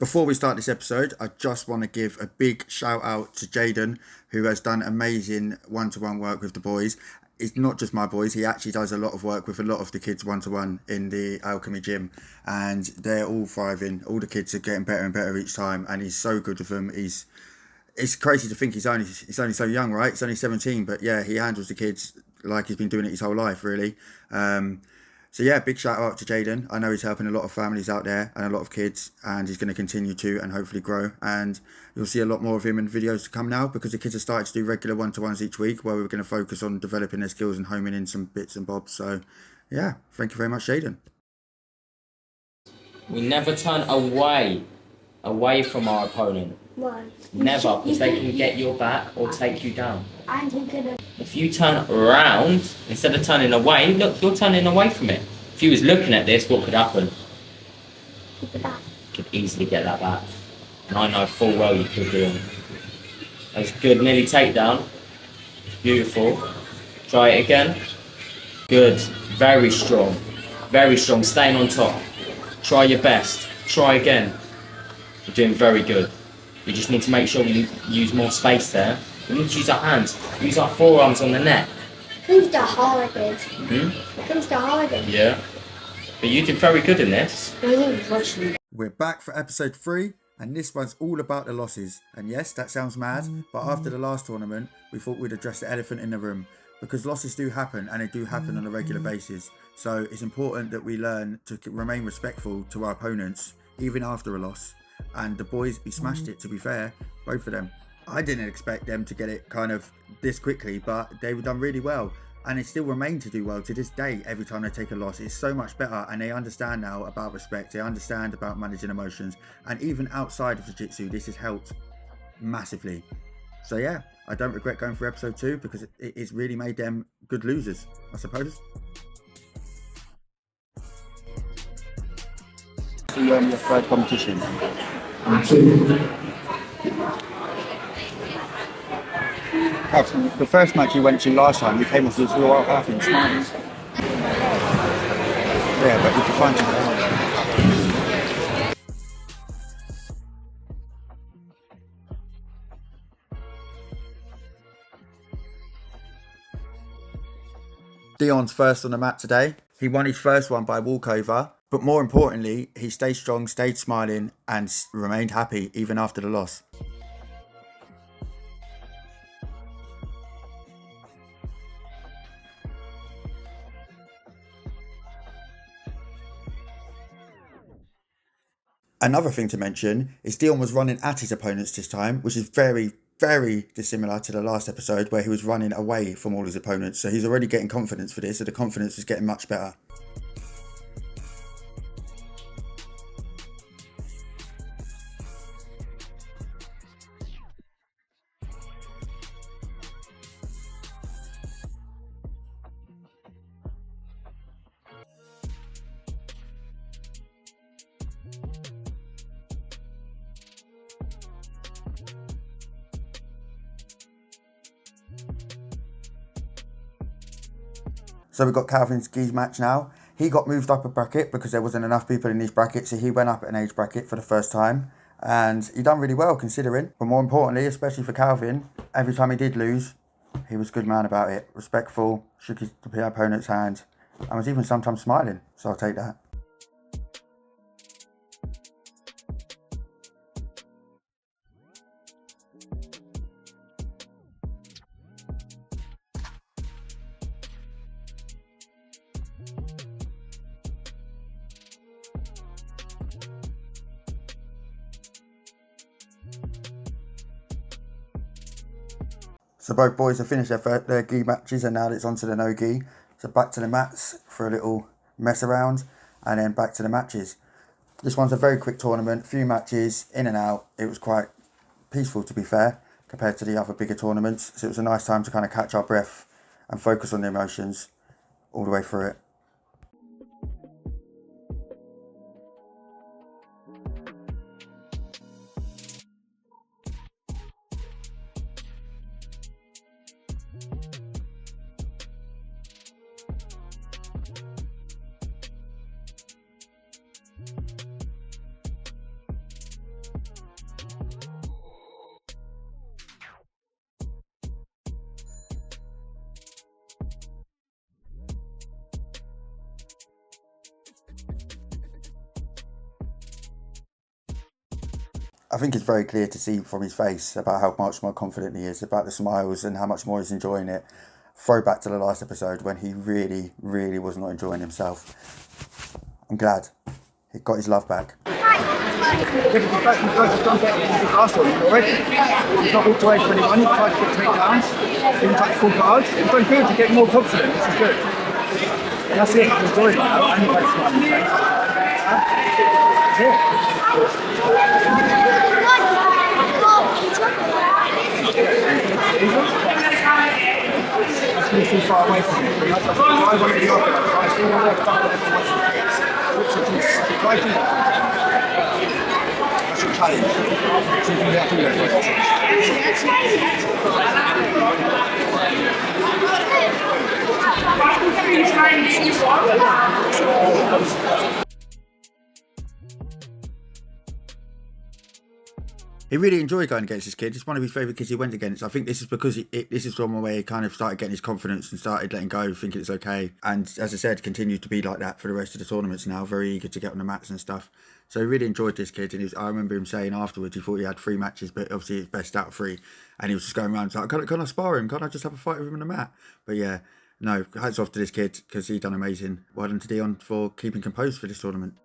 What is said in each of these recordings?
Before we start this episode, I just want to give a big shout out to Jaden, who has done amazing one-to-one work with the boys. It's not just my boys, he actually does a lot of work with a lot of the kids one-to-one in the Alchemy gym, and they're all thriving. All the kids are getting better and better each time, and he's so good with them. It's crazy to think he's only so young, right? He's only 17, but yeah, he handles the kids like he's been doing it his whole life, really. So yeah, big shout out to Jaden. I know he's helping a lot of families out there and a lot of kids, and he's going to continue to and hopefully grow. And you'll see a lot more of him in videos to come now, because the kids are starting to do regular one-to-ones each week, where we're going to focus on developing their skills and homing in some bits and bobs. So yeah, thank you very much, Jaden. We never turn away from our opponent. Why? Never, because they can get your back or take you down. I'm thinking of... If you turn around, instead of turning away, look, you're turning away from it. If you was looking at this, what could happen? Keep it back. You could easily get that back. And I know full well you could do it. That's good, nearly takedown. Beautiful. Try it again. Good, very strong. Very strong, staying on top. Try your best. Try again. You're doing very good. We just need to make sure we use more space there. We need to use our hands. Use our forearms on the neck. Who's the hardest? Who's the hardest? Yeah. But you did very good in this. We're back for episode 3, and this one's all about the losses. And yes, that sounds mad, but after the last tournament, we thought we'd address the elephant in the room, because losses do happen, and they do happen on a regular basis. So it's important that we learn to remain respectful to our opponents, even after a loss. And the boys, we smashed it, to be fair, both of them. I didn't expect them to get it kind of this quickly, but they've done really well, and they still remain to do well to this day. Every time they take a loss, it's so much better, and they understand now about respect, they understand about managing emotions, and even outside of jiu-jitsu, this has helped massively. So yeah, I don't regret going for episode 2, because it's really made them good losers, I suppose. See you on your third competition. The first match you went to last time, you came off this real happy and smiling. Yeah, but you can find something else. Dion's first on the mat today. He won his first one by walkover, but more importantly, he stayed strong, stayed smiling, and remained happy even after the loss. Another thing to mention is Dion was running at his opponents this time, which is very, very dissimilar to the last episode where he was running away from all his opponents. So he's already getting confidence for this, so the confidence is getting much better. So we've got Calvin's Gi's match now. He got moved up a bracket because there wasn't enough people in his bracket, so he went up an age bracket for the first time. And he done really well considering. But more importantly, especially for Calvin, every time he did lose, he was a good man about it. Respectful, shook his opponent's hand, and was even sometimes smiling. So I'll take that. So both boys have finished their gi matches, and now it's on to the no gi. So back to the mats for a little mess around, and then back to the matches. This one's a very quick tournament, few matches, in and out. It was quite peaceful, to be fair, compared to the other bigger tournaments. So it was a nice time to kind of catch our breath and focus on the emotions all the way through it. I think it's very clear to see from his face about how much more confident he is, about the smiles and how much more he's enjoying it. Throwback to the last episode when he really, really was not enjoying himself. I'm glad he got his love back. He's not walked away from anyone, he's tried to get takedowns, he's tried to full guards. He's done good to get more confident, this is good. And that's it, he's enjoying it now, and he's had a smile on his face. That's it. That's really too far away from him. I want to be off it. I still want to work hard on everyone. That's a challenge. See if we have to do that. He really enjoyed going against this kid. It's one of his favourite kids he went against. I think this is because this is from where he kind of started getting his confidence and started letting go, thinking it's okay. And as I said, continues to be like that for the rest of the tournaments now. Very eager to get on the mats and stuff. So he really enjoyed this kid. And I remember him saying afterwards, he thought he had 3 matches, but obviously it's best out of 3. And he was just going around like, can I spar him? Can't I just have a fight with him on the mat? But yeah, no, hats off to this kid because he done amazing. Well done to Dion for keeping composed for this tournament.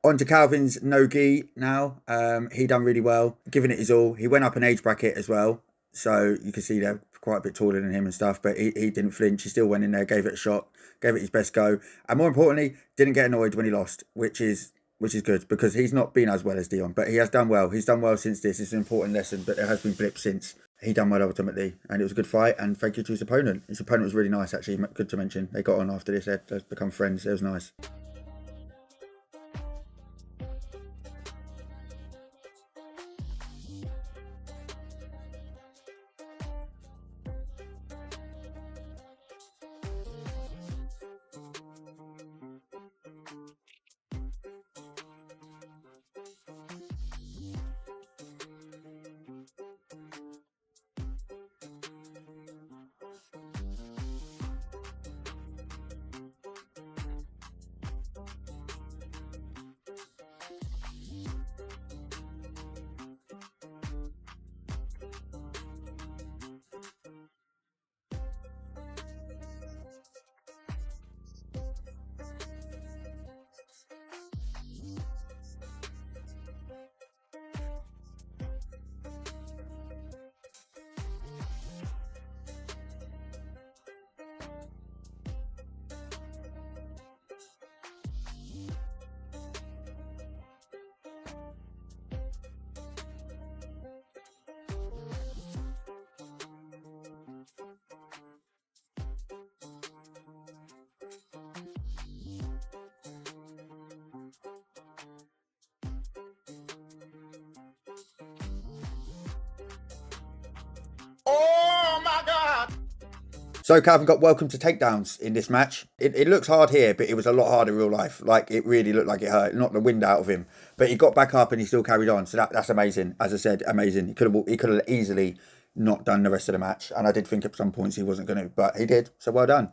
On to Calvin's no-gi now. He done really well, giving it his all. He went up an age bracket as well, so you can see they're quite a bit taller than him and stuff, but he didn't flinch. He still went in there, gave it a shot, gave it his best go, and more importantly, didn't get annoyed when he lost, which is good, because he's not been as well as Dion, but he has done well. He's done well since this. It's an important lesson, but there has been blips since. He done well ultimately, and it was a good fight, and thank you to his opponent. His opponent was really nice, actually, good to mention. They got on after this, they've become friends. It was nice. So Calvin got welcomed to takedowns in this match. It looks hard here, but it was a lot harder in real life. Like, it really looked like it hurt. Knocked the wind out of him. But he got back up and he still carried on. So that's amazing. As I said, amazing. He could have easily not done the rest of the match. And I did think at some points he wasn't going to, but he did. So well done.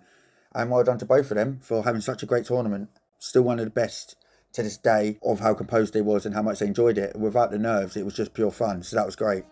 And well done to both of them for having such a great tournament. Still one of the best to this day of how composed they was and how much they enjoyed it. Without the nerves, it was just pure fun. So that was great.